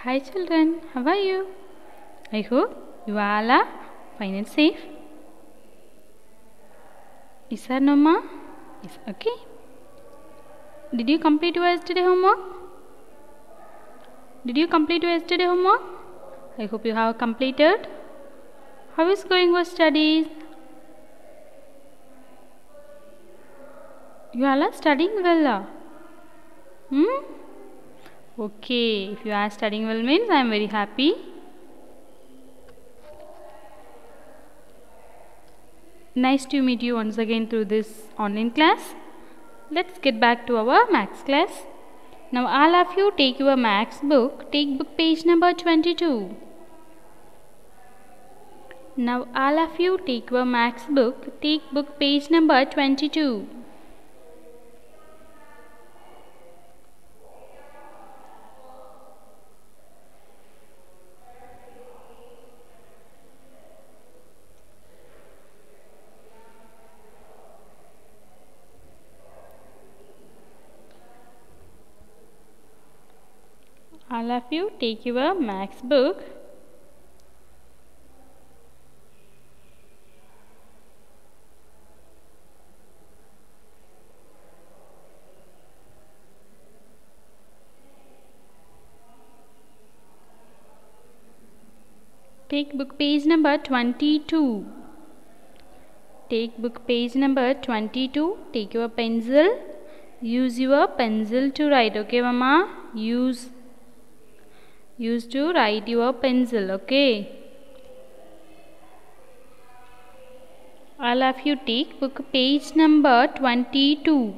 Hi children, how are you? I hope you all are fine and safe. Yes or no, ma? Yes, okay. Did you complete your yesterday homework? Did you complete your yesterday homework? I hope you have completed. How is going your studies? You all are studying well. Okay, if you are studying well means I am very happy. Nice to meet you once again through this online class. Let's get back to our maths class. Now all of you take your maths book, take book page number 22. Now all of you take your maths book, take book page number 22. All of you take your maths book. Take book page number 22. Take book page number 22. Take your pencil. Use your pencil to write. Okay, mama? Use to write your pencil. Okay. All of you take book page number 22.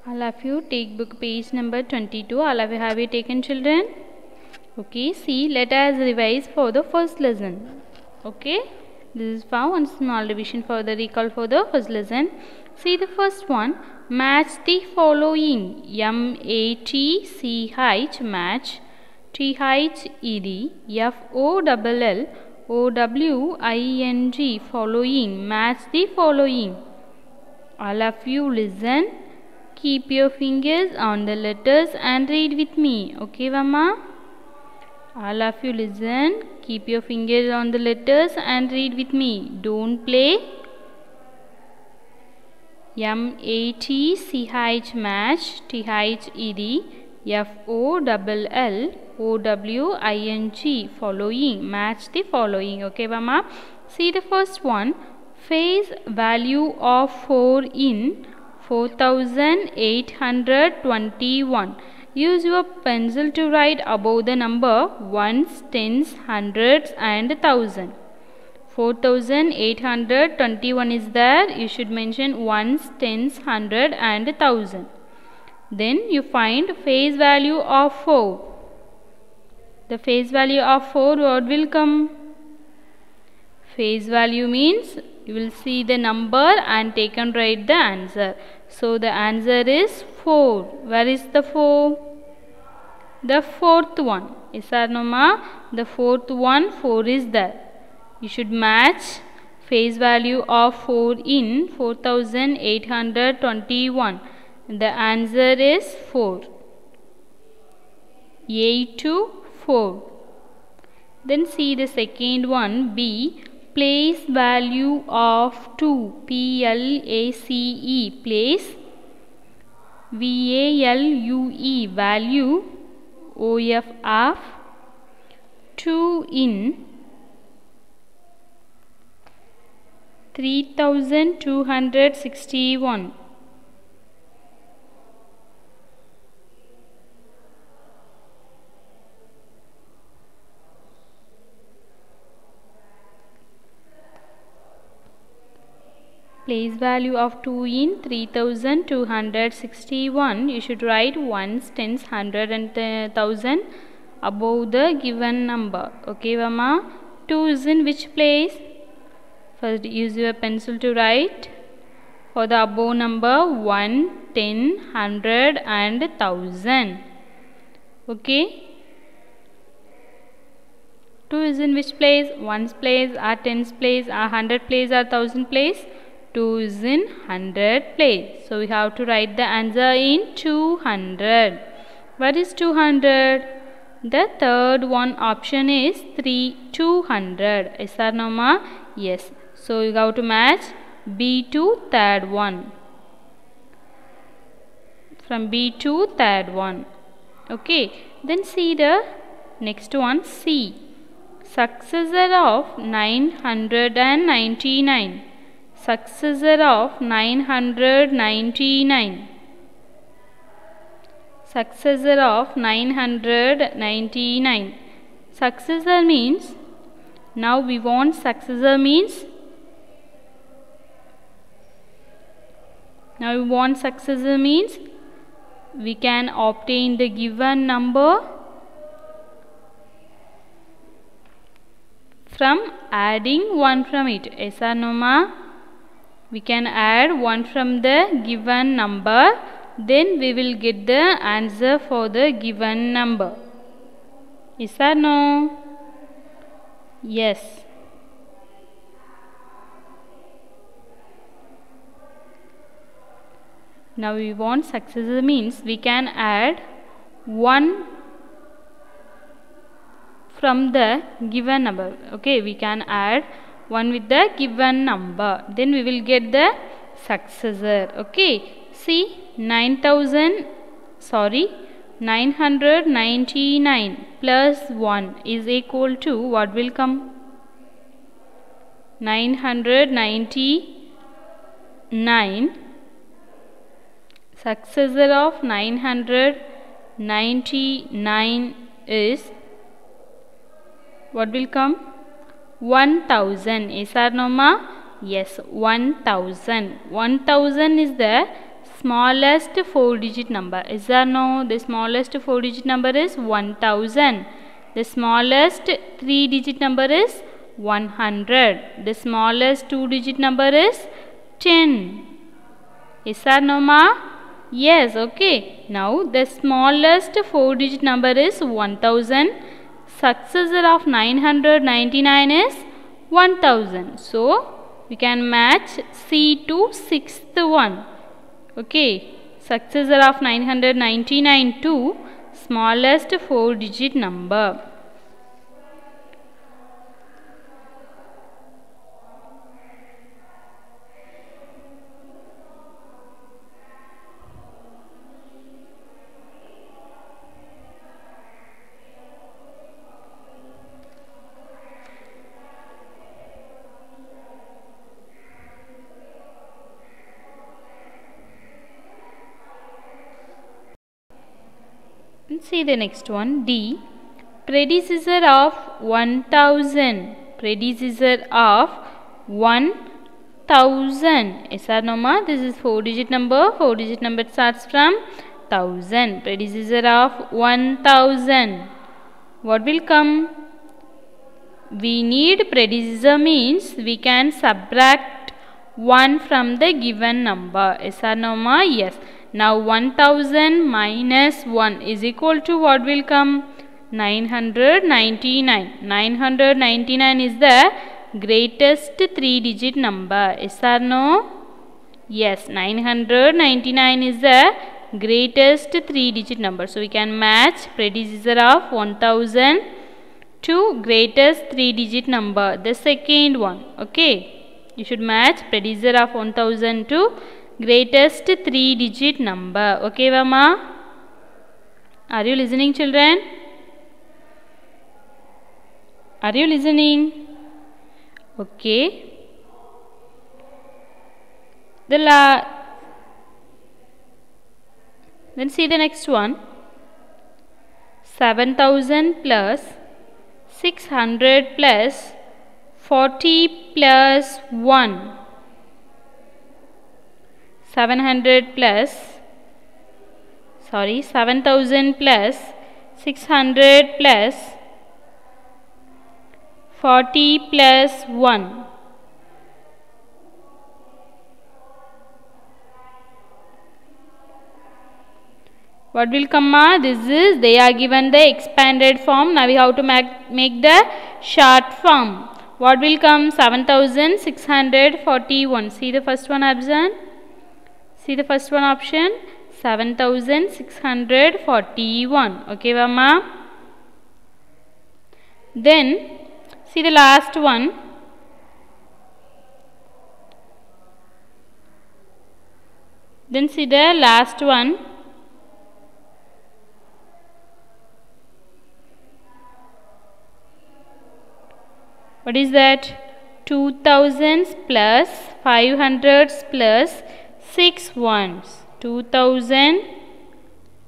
All of you take book page number 22. All of you have you taken, children? Okay, see, let us revise for the first lesson. Okay, this is for one small revision for the recall for the first lesson. See the first one. Match the following. M-A-T-C-H, match. T-H-E-D, F-O-L-L, O-W-I-N-G, following. Match the following. All of you listen. Keep your fingers on the letters and read with me. Okay, Mama? All of you listen. Keep your fingers on the letters and read with me. Don't play. M-A-T-C-H, match. T-H-E-D, F-O-L-L, O-W-I-N-G, following. Match the following. Okay, Mama? See the first one. Face value of 4 in 4821. Use your pencil to write above the number ones, tens, hundreds and thousand. 4821 is there. You should mention ones, tens, hundred and thousand. Then you find face value of 4. The face value of 4, what will come? Face value means you will see the number and take and write the answer. So the answer is 4. Where is the 4? The fourth one. Yes or no, ma? The fourth one, 4 is there. You should match face value of 4 in 4821. The answer is 4. A to 4. Then see the second one, B. Place value of 2. P-L-A-C-E. Place. V-A-L-U-E. Value. O-F of 2 in 3261. Place value of 2 in 3261. You should write ones, tens, hundred and thousand above the given number. Okay, Mama? 2 is in which place? First use your pencil to write for the above number 1, 10, 100 and 1000. Okay? 2 is in which place? 1's place or 10's place or 100 place or 1000 place? 2 is in 100 place. So we have to write the answer in 200. What is 200? The third one option is 200. Yes or no, ma? Yes. So you have to match B to third one. From B to third one. Okay. Then see the next one, C. Successor of 999. Successor of 999. Successor of 999. Successor means, now we want successor means, we can obtain the given number from adding 1 from it. Yes or no, ma? We can add 1 from the given number, then we will get the answer for the given number. Yes or no? Yes. Now we want successor means we can add 1 from the given number. Okay, we can add 1 with the given number, then we will get the successor. Okay, see 999 plus 1 is equal to what will come? 999. Successor of 999 is what will come? 1000. Yes or no, ma? Yes, 1000. 1000 is the smallest 4-digit number. Is or no? The smallest 4-digit number is 1000. The smallest 3-digit number is 100. The smallest 2-digit number is 10. Yes or no, ma? Yes. Okay. Now the smallest 4-digit number is 1000. Successor of 999 is 1000. So we can match C to 6th one. Okay. Successor of 999 to smallest 4-digit number. See the next one, D. Predecessor of 1000. Predecessor of 1000. Yes or no, ma? This is 4-digit number. 4-digit number starts from 1000. Predecessor of 1000. What will come? We need predecessor means we can subtract 1 from the given number. Yes or no, ma? Yes. Now 1000 minus 1 is equal to what will come? 999. 999 is the greatest 3-digit number. Yes or no? Yes, 999 is the greatest 3-digit number. So we can match predecessor of 1000 to greatest 3-digit number. The second one. Okay. You should match predecessor of 1000 to greatest 3-digit number. Okay, Vama? Are you listening, children? Are you listening? Okay. Then see the next one. 7000 plus 600 plus 40 plus 1. 7000 plus 600 plus 40 plus 1. What will come? This is, they are given the expanded form. Now we have to make the short form. What will come? 7641. See the first one option. See the first one option. 7641. Okay, Mama. Then see the last one. Then see the last one. What is that? 2000s plus 500s plus 6 ones. 2000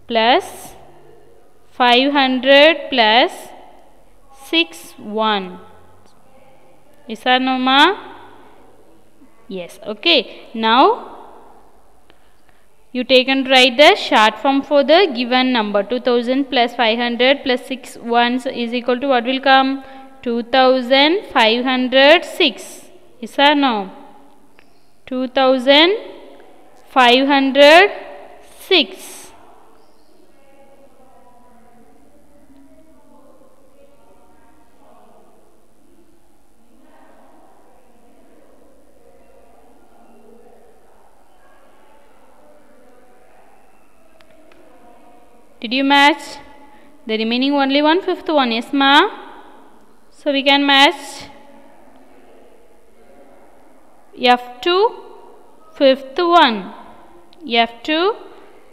plus 500 plus 6 1. Yes or no, ma? Yes. Okay. Now you take and write the short form for the given number. 2000 plus 500 plus 6 ones is equal to what will come? 2506. Yes or no? 2506. Did you match? The remaining only 1/5 one. Yes, ma? So we can match F2 5th one. F2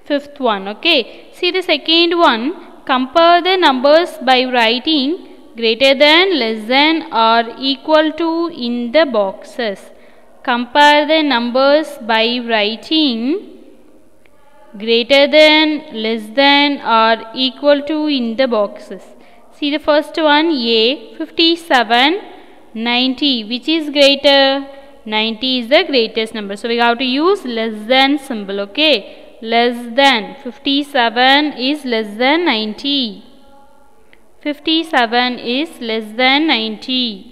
5th one. Okay. See the second one. Compare the numbers by writing greater than, less than or equal to in the boxes. Compare the numbers by writing greater than, less than or equal to in the boxes. See the first one, A, 57, 90. Which is greater? 90 is the greatest number. So we have to use less than symbol. Okay. Less than. 57 is less than 90. 57 is less than 90.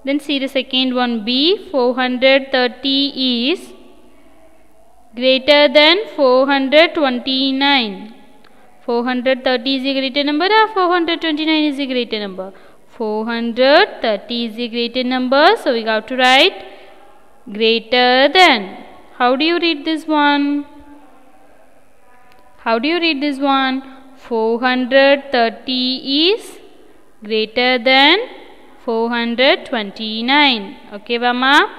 Then see the second one, B, 430 is greater than 429. 430 is a greater number or 429 is a greater number? 430 is a greater number. So we have to write greater than. How do you read this one? How do you read this one? 430 is greater than 429. Okay, Mama.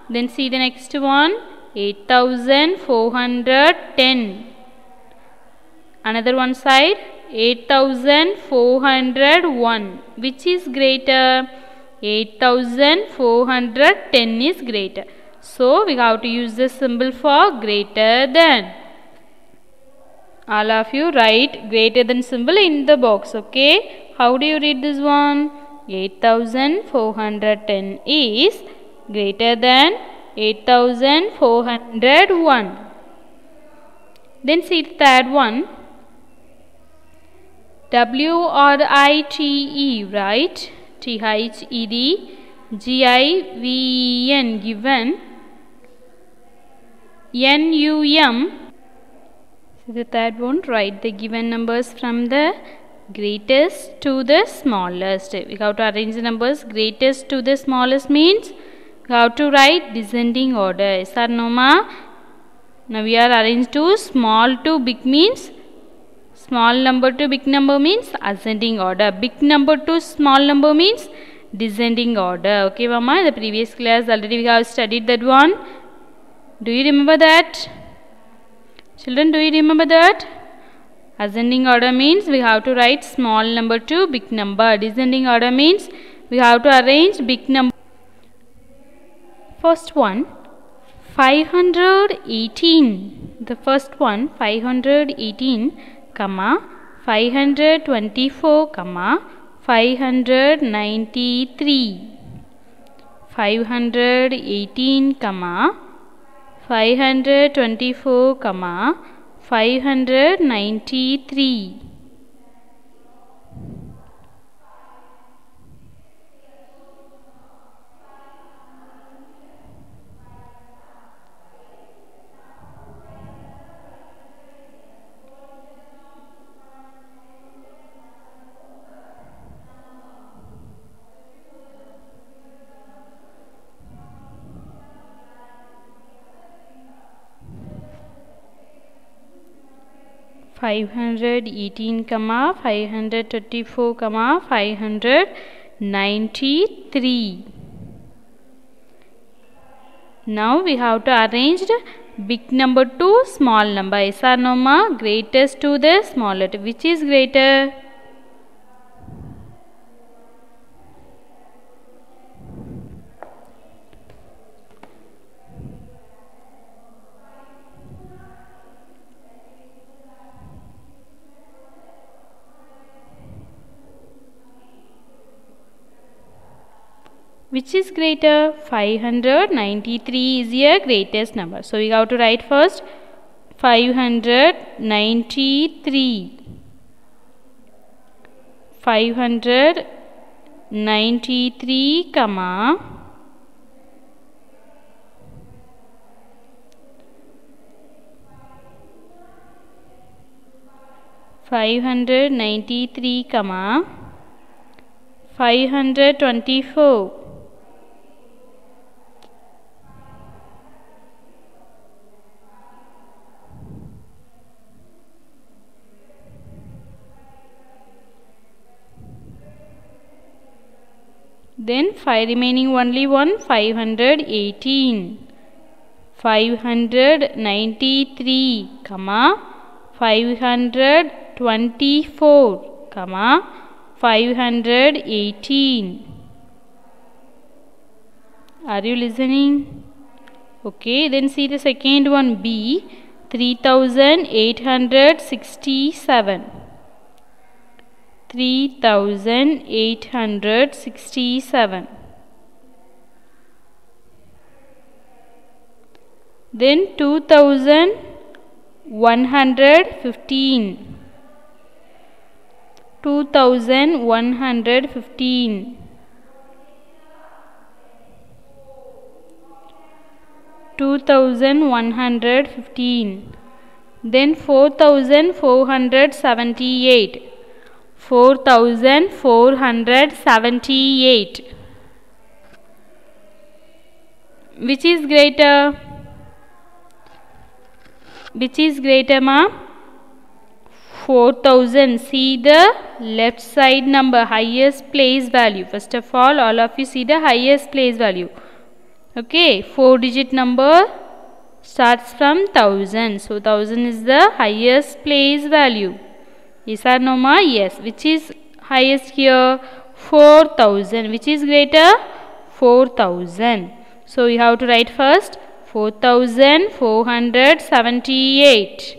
Then see the next one. 8410. Another one side, 8401. Which is greater? 8410 is greater. So we have to use the symbol for greater than. All of you write greater than symbol in the box. Okay. How do you read this one? 8410 is greater than 8401. Then see the third one. WRITE, right? THED, GIVEN, given. NUM. So the third one, write the given numbers from the greatest to the smallest. We have to arrange the numbers. Greatest to the smallest means we have to write descending order. Yes or no, ma? Now we are arranged to small to big means small number to big number means ascending order. Big number to small number means descending order. Okay, Mama. The previous class already we have studied that one. Do you remember that? Children, do you remember that? Ascending order means we have to write small number to big number. Descending order means we have to arrange big number. First one, 518. The first one, 518, comma, 524, comma, 593. 518, comma, 524, comma, 593. 518, 524, 593. Now we have to arrange big number to small number. Yes or no ma? Greatest to the smallest. Which is greater? Which is greater? 593 is your greatest number. So we have to write first 593. 593, comma 593, 524. Then 5 remaining only one, 518. 593, 524, 518. Are you listening? Okay, then see the second one, B, 3867. 3867. Then 2115. 2115. 2115. Then 4478. 4478. Which is greater? Which is greater, ma? 4000. See the left side number, highest place value. First of all of you see the highest place value. Okay, 4-digit number starts from 1000. So 1000 is the highest place value. Yes or no, ma? Yes. Which is highest here? 4000. Which is greater? 4000. So we have to write first 4478.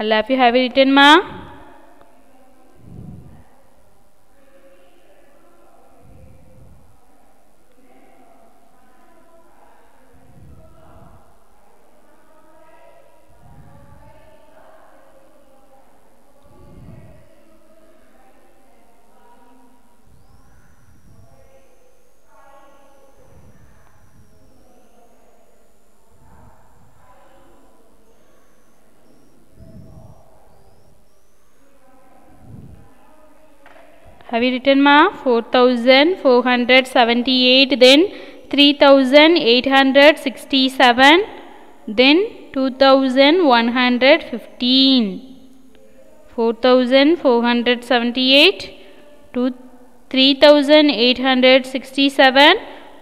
Allah, if you have it written, ma? Have you written, ma? 4478, then 3867, then 2115. 4478 to 3867,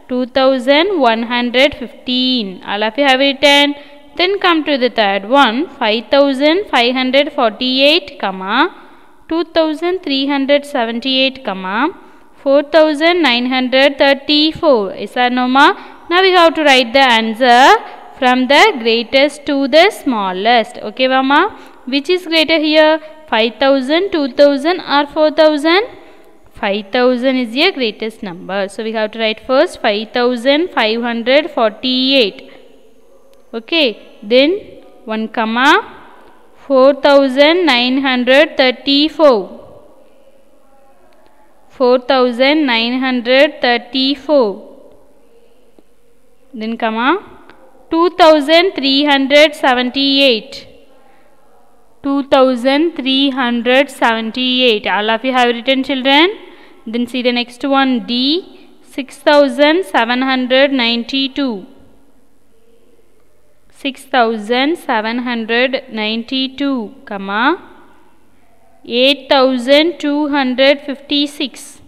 2115. All of you have written. Then come to the third one, 5548, 2378, 4934. Is that no, ma? Now we have to write the answer from the greatest to the smallest. Okay, mama? Which is greater here? 5000, 2000 or 4000? 5000 is your greatest number. So we have to write first 5548. Okay, then 1 comma 4934. 4934. Then comma 2378. 2378. All of you have written, children. Then see the next one, D. 6792. 6792, comma 8256.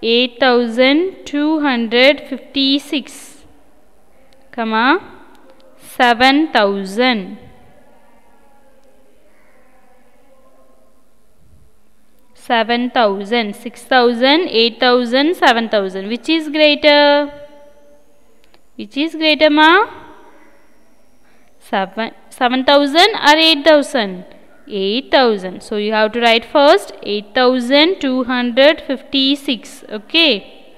8256, comma 7000. 7000, 6000, 8000, 7000. Which is greater? Which is greater, ma? 7,000 or 8,000? 8,000. So you have to write first 8,256. Okay.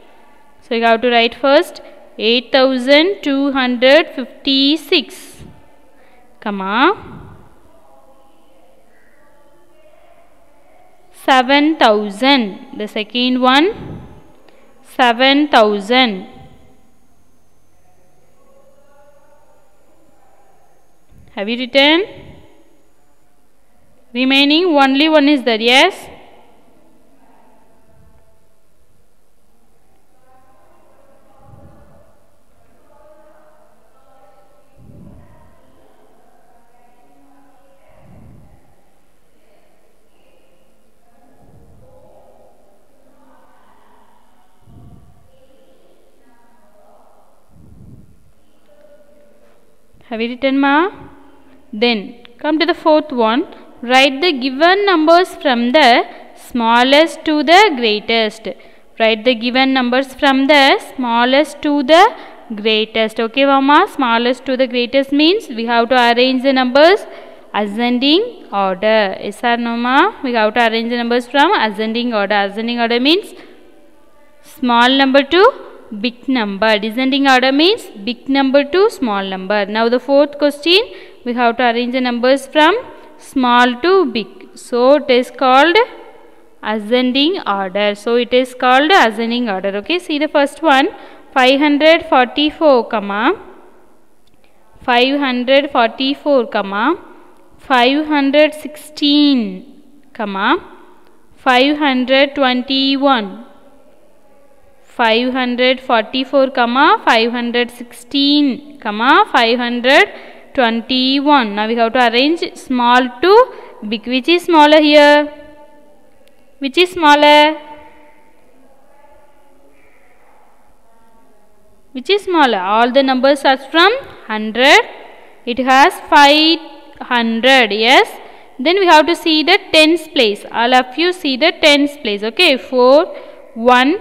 So you have to write first 8,256, comma 7,000. The second one, 7,000. Have you written? Remaining only one is there, yes? Have you written, ma? Then come to the fourth one. Write the given numbers from the smallest to the greatest. Write the given numbers from the smallest to the greatest. Okay, mama? Smallest to the greatest means we have to arrange the numbers ascending order. Yes or no, ma? We have to arrange the numbers from ascending order. Ascending order means small number to big number. Descending order means big number to small number. Now the fourth question, we have to arrange the numbers from small to big. So it is called ascending order. So it is called ascending order. Okay, see the first one, 544, comma 544, comma 516, comma 521. 544, comma 516, comma 521. Now we have to arrange small to big. Which is smaller here? Which is smaller? Which is smaller? All the numbers starts from 100. It has 500. Yes. Then we have to see the tens place. All of you see the tens place. Okay. 4, 1,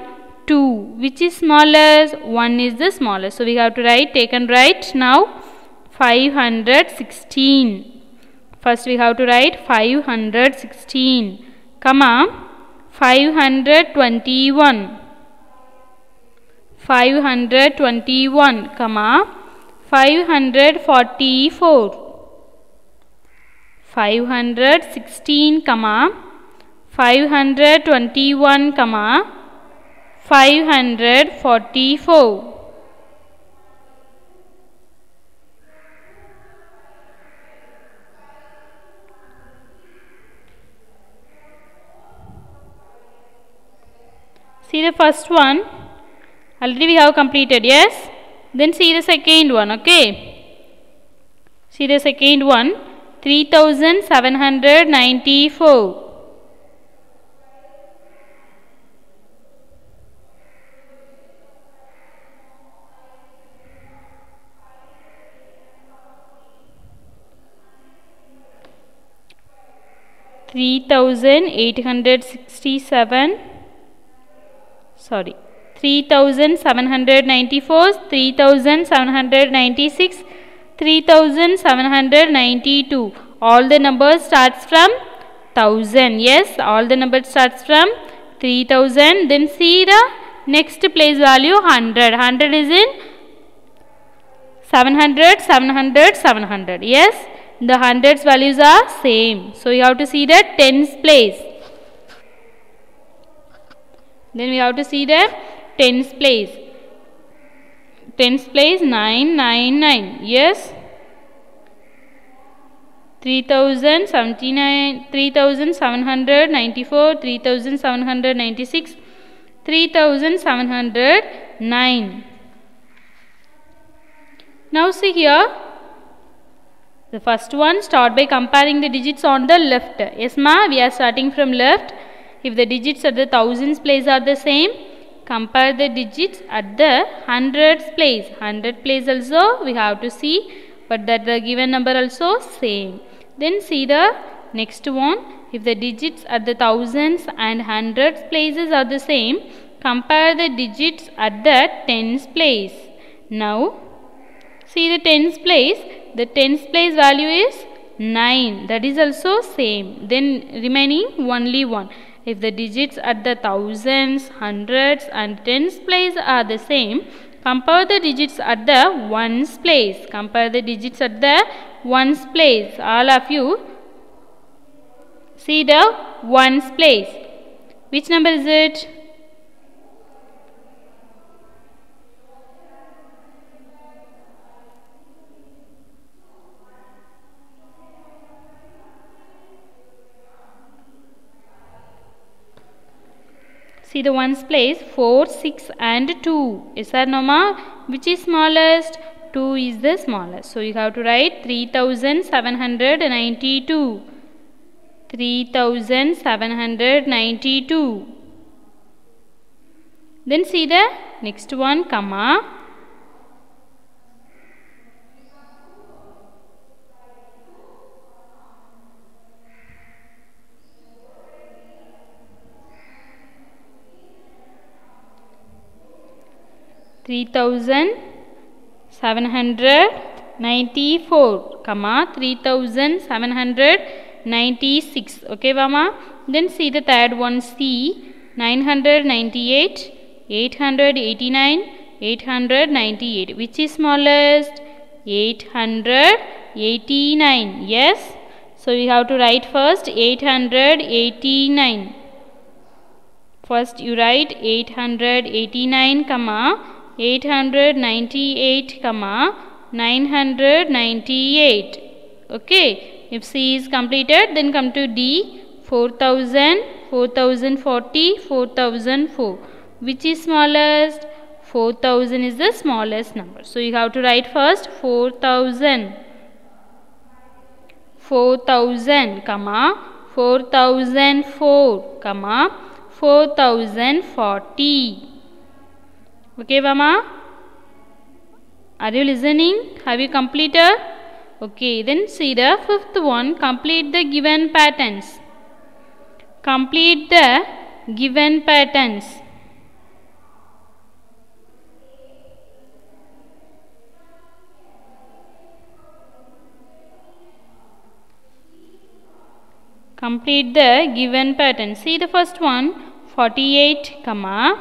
2. Which is smallest? 1 is the smallest. So we have to write, take and write now 516. First we have to write 516, comma 521. 521, comma 544. 516, comma 521, comma 544. See the first one, already we have completed, yes? Then see the second one, okay? See the second one, 3794. 3867, sorry, 3794, 3796, 3792. All the numbers starts from 1000. Yes, all the numbers starts from 3000. Then see the next place value 100. 100 is in 700, 700, 700. Yes, the hundreds values are same. So you have to see the tens place. Then we have to see the tens place. Tens place 999. Yes. 3079, 3794, 3796, 3709. Now see here, the first one, start by comparing the digits on the left. Yes ma, we are starting from left. If the digits at the thousands place are the same, compare the digits at the hundreds place. 100 place also we have to see, but that the given number also same. Then see the next one. If the digits at the thousands and hundreds places are the same, compare the digits at the tens place. Now see the tens place. The tens place value is 9. That is also same. Then remaining only 1. If the digits at the thousands, hundreds and tens place are the same, compare the digits at the ones place. Compare the digits at the ones place. All of you see the ones place. Which number is it? See the ones place 4, 6 and 2. Yes or no ma? Which is smallest? 2 is the smallest. So you have to write 3792. 3792. Then see the next one, comma. Three 3794, comma 3796. Okay, mama. Then see the third one, C. 998, 889, 898. Which is smallest? 889. Yes. So we have to write first 889. First you write 889, comma 898, comma 998. Okay. If C is completed, then come to D. 4000, 4040, 4004. Which is smallest? 4000 is the smallest number. So you have to write first 4000. 4000, comma 4004, comma 4040. Okay, mama? Are you listening? Have you completed? Okay, then see the fifth one. Complete the given patterns. Complete the given patterns. Complete the given pattern. See the first one, 48, comma.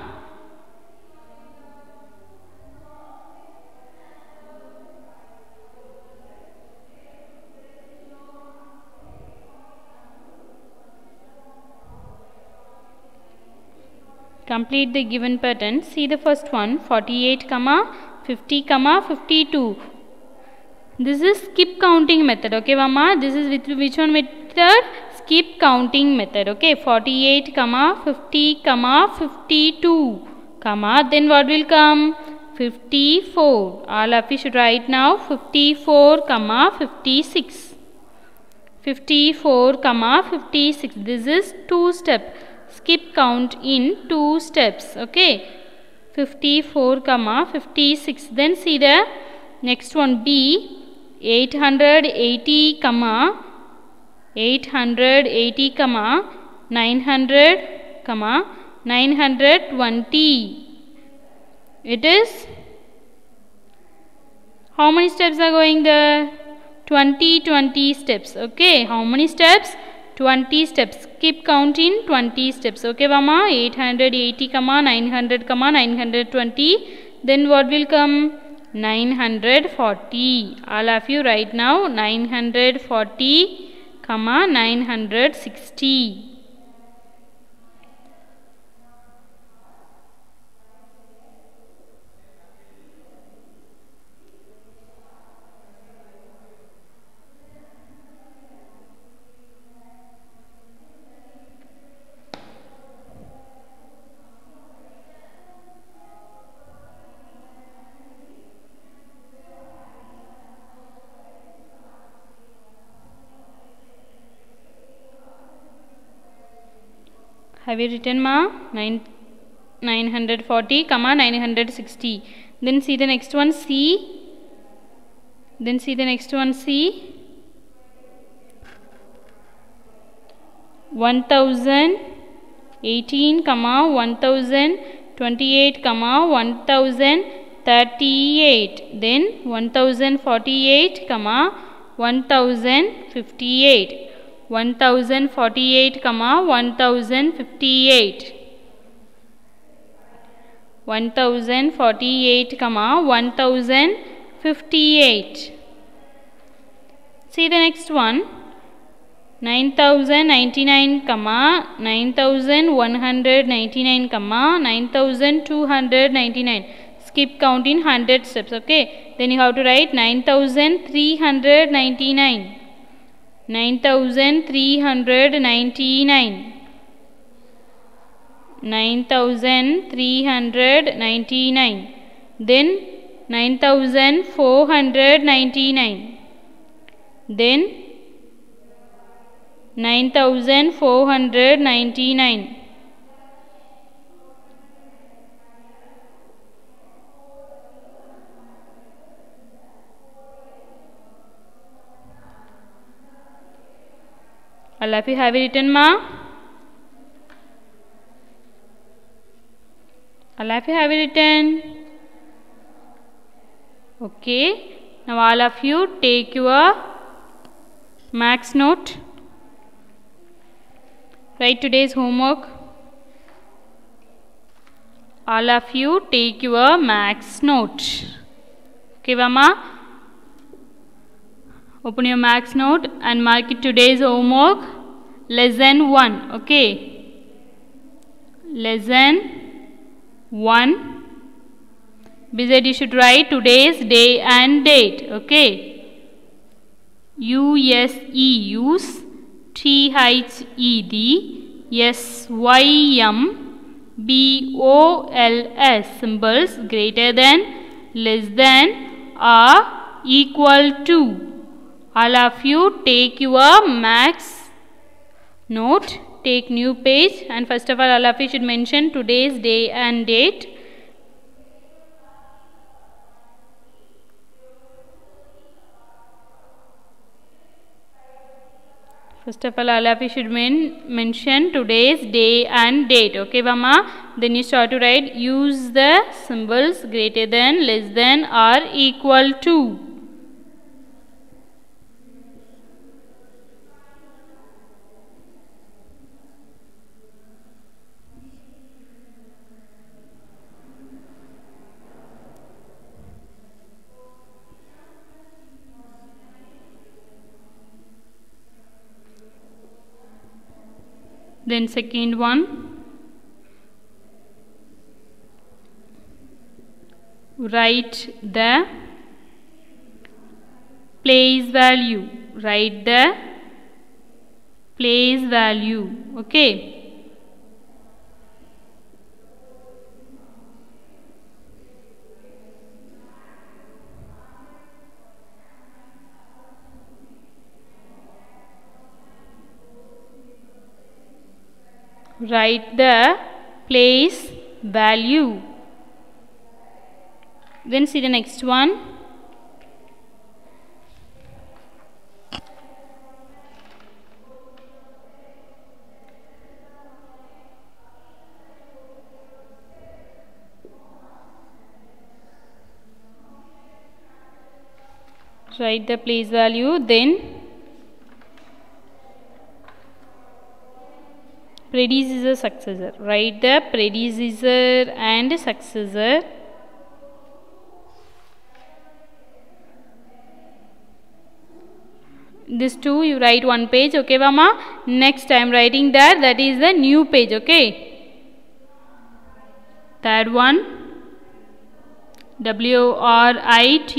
Complete the given pattern. See the first one, 48, comma 50, comma 52. This is skip counting method. Okay, mama. This is with which one method? Skip counting method. Okay, 48, comma 50, comma 52, comma. Then what will come? 54. All of you should write now 54, comma 56. 54, comma 56. This is two step. Skip count in two steps. Okay. 54, comma 56. Then see the next one, B. 880, comma 880, comma 900, comma 920. It is, how many steps are going there? 20 steps. Okay, how many steps? 20 steps. Keep counting 20 steps. Okay, mama. 880, comma 900, comma 920. Then what will come? 940. All of you write now 940, comma 960. Have you written, ma? 940, comma 960. Then see the next one, C. Then see the next one, C. 1018, comma 1028, comma 1038. Then 1048, comma 1058. 1048, comma 1058. 1048, comma 1058. See the next one, 9099, comma 9199, comma 9299. Skip count in 100 steps, okay? Then you have to write 9399. 9399. 9399. Then 9499. Then 9499. All of you have it written, ma? All of you have it written? Okay. Now all of you take your max note. Write today's homework. All of you take your max note. Okay, Mama? Open your max note and mark it today's homework. Lesson 1. Okay. Lesson 1. Beside you should write today's day and date. Okay. Use THEDSYMBOLS symbols greater than, less than, or equal to. All of you take your max note, take new page, and first of all of you should mention today's day and date. First of all of you should mention today's day and date. Okay, Mama? Then you start to write, use the symbols greater than, less than, or equal to. Then second one, write the place value. Write the place value. Okay. Write the place value. Then see the next one. Write the place value. Then predecessor, successor. Write the predecessor and successor. This two you write one page. Okay, Mama? Next I am writing that is the new page. Okay. Third one, WRITE.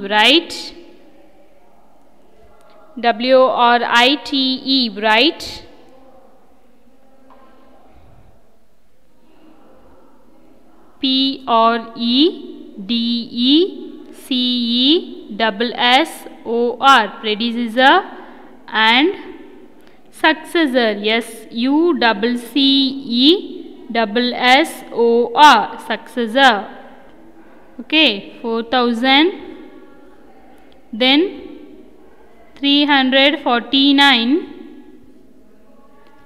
Write WRITE. Write PREDECESSOR, predecessor and Successor. Yes, UCCESSOR. Successor. Okay, 4000. Then 349,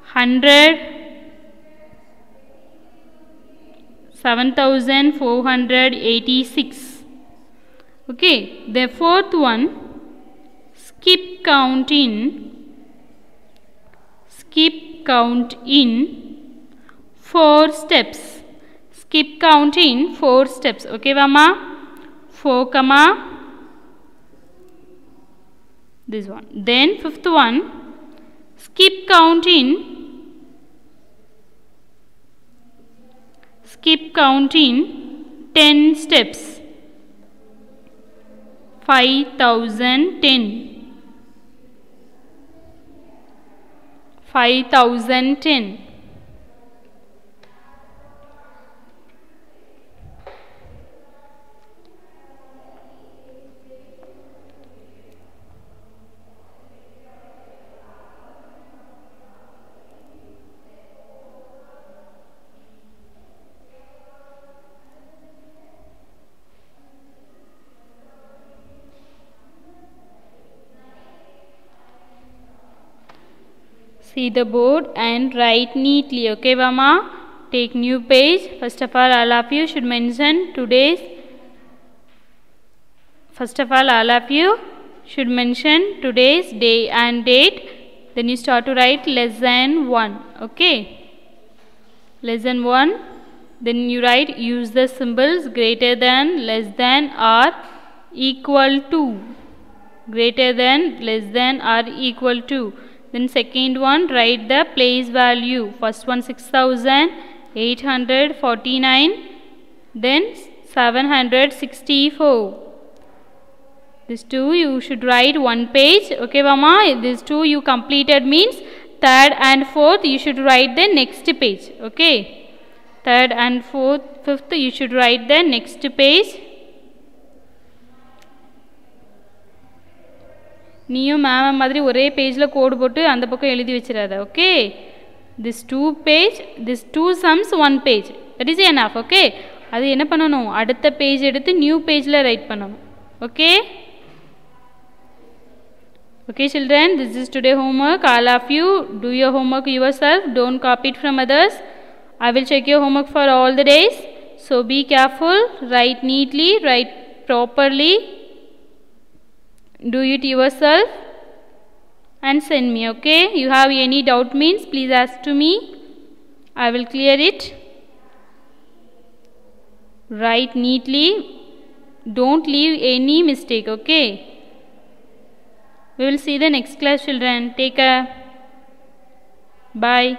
100, 7486. Okay, the fourth one, skip count in 4 steps. Skip count in 4 steps. Okay, Mama? 4 comma this one. Then fifth one, skip count in 10 steps. 5010. 5010. See the board and write neatly. Okay, Mama? Take new page. First of all of you should mention today's. First of all of you should mention today's day and date. Then you start to write lesson 1. Okay? Lesson 1. Then you write, use the symbols greater than, less than, or equal to. Greater than, less than, or equal to. Then second one, write the place value. First one 6849, then 764. These two you should write one page. Okay, Mama? These two you completed means third and fourth you should write the next page. Okay? Third and fifth you should write the next page. நீயும் ma'am மாதிரி ஒரே பேஜில் கோடு போட்டு அந்த பக்கம் எழுதி வச்சிடாத. Okay, this 2 sums 1 page, that is enough. Okay, அது என்ன பண்ணணும், அடுத்த பேஜ் எடுத்து நியூ பேஜில் ரைட் பண்ணணும். Okay okay children, this is today homework. All of you do your homework yourself, don't copy it from others. I will check your homework for all the days, so be careful, write neatly, write properly. Do it yourself and send me. Okay, you have any doubt means please ask to me, I will clear it. Write neatly, don't leave any mistake. Okay, we will see the next class children. Take care, bye.